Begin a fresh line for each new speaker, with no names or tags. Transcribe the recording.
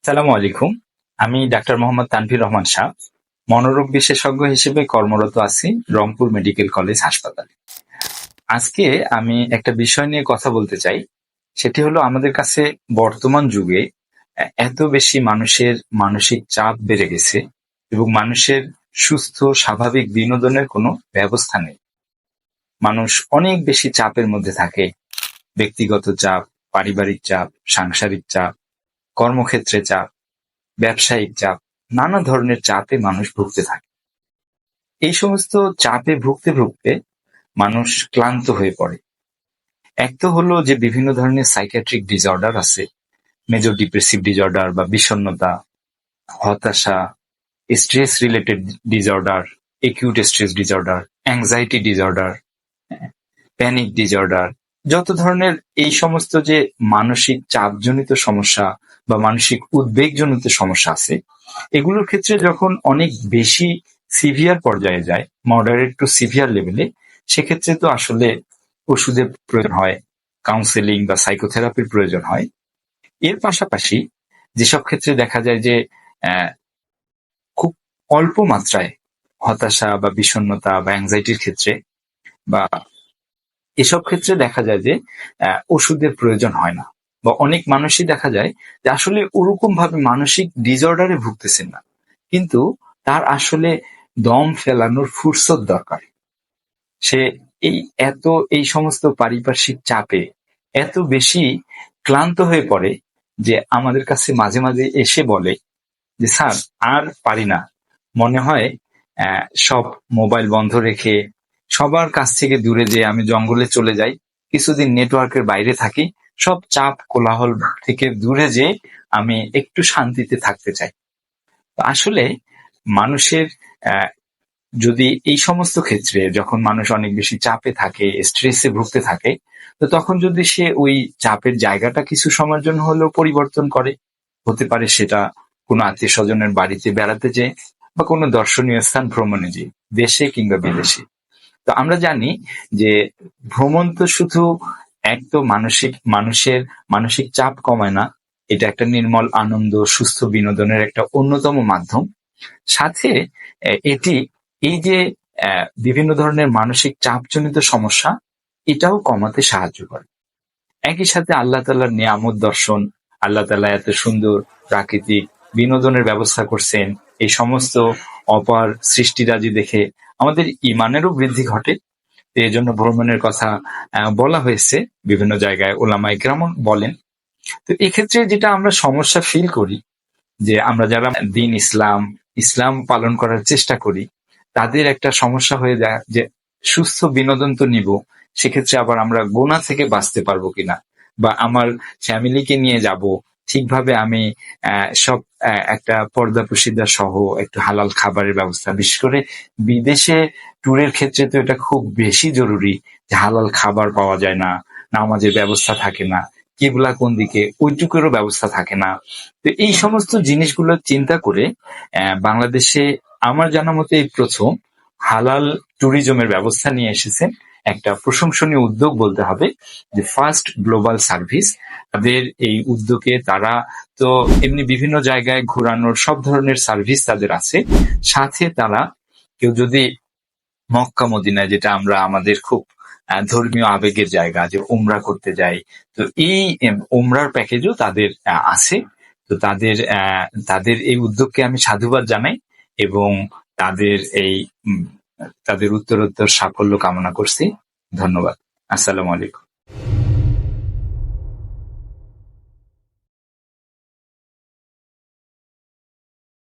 আসসালামু আলাইকুম। আমি ডাক্তার মোহাম্মদ তানভীর রহমান শাহ। মনোরোগ বিশেষজ্ঞ হিসেবে কর্মরত আছি রংপুর মেডিকেল কলেজ হাসপাতালে। আজকে আমি একটা বিষয় নিয়ে কথা বলতে চাই। সেটি হলো আমাদের কাছে বর্তমান যুগে এত বেশি মানুষের মানসিক চাপ বেড়ে গেছে এবং মানুষের সুস্থ স্বাভাবিক বিনোদনের কোনো ব্যবস্থা নেই। মানুষ অনেক বেশি চাপের মধ্যে থাকে। ব্যক্তিগত চাপ, পারিবারিক চাপ, সাংসারিক চাপ, কর্মক্ষেত্রে চাপ, ব্যবসায়িক চাপ, নানা ধরনের চাপে মানুষ ভুগতে থাকে। এই সমস্ত চাপে ভুগতে ভুগতে মানুষ ক্লান্ত হয়ে পড়ে। এক তো হলো যে বিভিন্ন ধরনের সাইকিয়াট্রিক ডিসঅর্ডার আছে, মেজর ডিপ্রেসিভ ডিসঅর্ডার বা বিষণ্ণতা, হতাশা, stress related disorder, acute stress disorder, anxiety disorder, panic disorder, যত ধরনের এই সমস্ত যে মানসিক চাপজনিত সমস্যা বা মানসিক উদ্বেগজনিত সমস্যা আছে, এগুলোর ক্ষেত্রে যখন অনেক বেশি সিভিয়ার পর্যায়ে যায়, মডারেট টু সিভিয়ার লেভেলে, সেক্ষেত্রে তো আসলে ওষুধের প্রয়োজন হয়, কাউন্সেলিং বা সাইকোথেরাপির প্রয়োজন হয়। এর পাশাপাশি যেসব ক্ষেত্রে দেখা যায় যে খুব অল্প মাত্রায় হতাশা বা বিষণ্ণতা বা অ্যাংজাইটির ক্ষেত্রে বা এসব ক্ষেত্রে দেখা যায় যে ওষুধের প্রয়োজন হয় না, বা অনেক মানুষই দেখা যায় যে আসলে ওরকম ভাবে মানসিক ডিসঅর্ডারে ভুগতেছেন না, কিন্তু তার আসলে দম ফেলানোর ফুরসত দরকার। সে এই এই সমস্ত পারিপার্শ্বিক চাপে এত বেশি ক্লান্ত হয়ে পড়ে যে আমাদের কাছে মাঝে মাঝে এসে বলে যে স্যার, আর পারি না, মনে হয় সব মোবাইল বন্ধ রেখে সবার কাছ থেকে দূরে যেয়ে আমি জঙ্গলে চলে যাই, কিছুদিন নেটওয়ার্কের বাইরে থাকি, সব চাপ কোলাহল থেকে দূরে যেয়ে আমি একটু শান্তিতে থাকতে চাই। আসলে মানুষের যদি এই সমস্ত ক্ষেত্রে যখন মানুষ অনেক বেশি চাপে থাকে, স্ট্রেসে ভুগতে থাকে, তো তখন যদি সে ওই চাপের জায়গাটা কিছু সময়ের জন্য হলেও পরিবর্তন করে, হতে পারে সেটা কোনো আত্মীয় স্বজনের বাড়িতে বেড়াতে যেয়ে বা কোনো দর্শনীয় স্থান ভ্রমণে যেয়ে, দেশে কিংবা বিদেশে। তো আমরা জানি যে ভ্রমণ তো শুধু এক তো মানুষের মানসিক চাপ কমায় না, এটা একটা নির্মল আনন্দ, সুস্থ বিনোদনের একটা অন্যতম মাধ্যম। সাথে এটি এই যে বিভিন্ন ধরনের মানসিক চাপজনিত সমস্যা, এটাও কমাতে সাহায্য করে। একই সাথে আল্লাহ তাআলার নিয়ামত দর্শন, আল্লাহ তাআলা এত সুন্দর প্রাকৃতিক বিনোদনের ব্যবস্থা করছেন, এই সমস্ত অপার সৃষ্টিরাজি দেখে আমাদের ইমানেরও বৃদ্ধি ঘটে। এই জন্য ভ্রমণের কথা বলা হয়েছে, বিভিন্ন জায়গায় ওলামায়ে কেরাম বলেন। তো এক্ষেত্রে যেটা আমরা সমস্যা ফিল করি, যে আমরা যারা দিন ইসলাম পালন করার চেষ্টা করি, তাদের একটা সমস্যা হয়ে যায় যে সুস্থ বিনোদন তো নিব, সেক্ষেত্রে আবার আমরা গুনাহ থেকে বাঁচতে পারবো কিনা, বা আমার ফ্যামিলিকে নিয়ে যাব ঠিকভাবে, আমি সব একটা পর্দা প্রশিদা সহ একটু হালাল খাবারের ব্যবস্থা, বিশেষ করে বিদেশে ট্যুরের ক্ষেত্রে তো এটা খুব বেশি জরুরি যে হালাল খাবার পাওয়া যায় না, নামাজের ব্যবস্থা থাকে না, কিবলা কোন দিকে ওইটুকুরও ব্যবস্থা থাকে না। তো এই সমস্ত জিনিসগুলো চিন্তা করে বাংলাদেশে আমার জানা মতে এই প্রথম হালাল ট্যুরিজমের ব্যবস্থা নিয়ে এসেছেন। একটা প্রশংসনীয় উদ্যোগ বলতে হবে, যে ফার্স্ট গ্লোবাল সার্ভিস। তাদের এই উদ্যোগে তারা তো এমনি বিভিন্ন জায়গায় ঘোরানোর সব ধরনের সার্ভিস তাদের আছে, সাথে তারা কেউ যদি মক্কা মদিনায়, যেটা আমরা আমাদের খুব ধর্মীয় আবেগের জায়গা, যে উমরা করতে যাই, তো এই উমরার প্যাকেজও তাদের আছে। তো তাদের এই উদ্যোগকে আমি সাধুবাদ জানাই এবং তাদের এই তাদের উত্তরোত্তর সাফল্য কামনা করছি। ধন্যবাদ। আসসালামু আলাইকুম।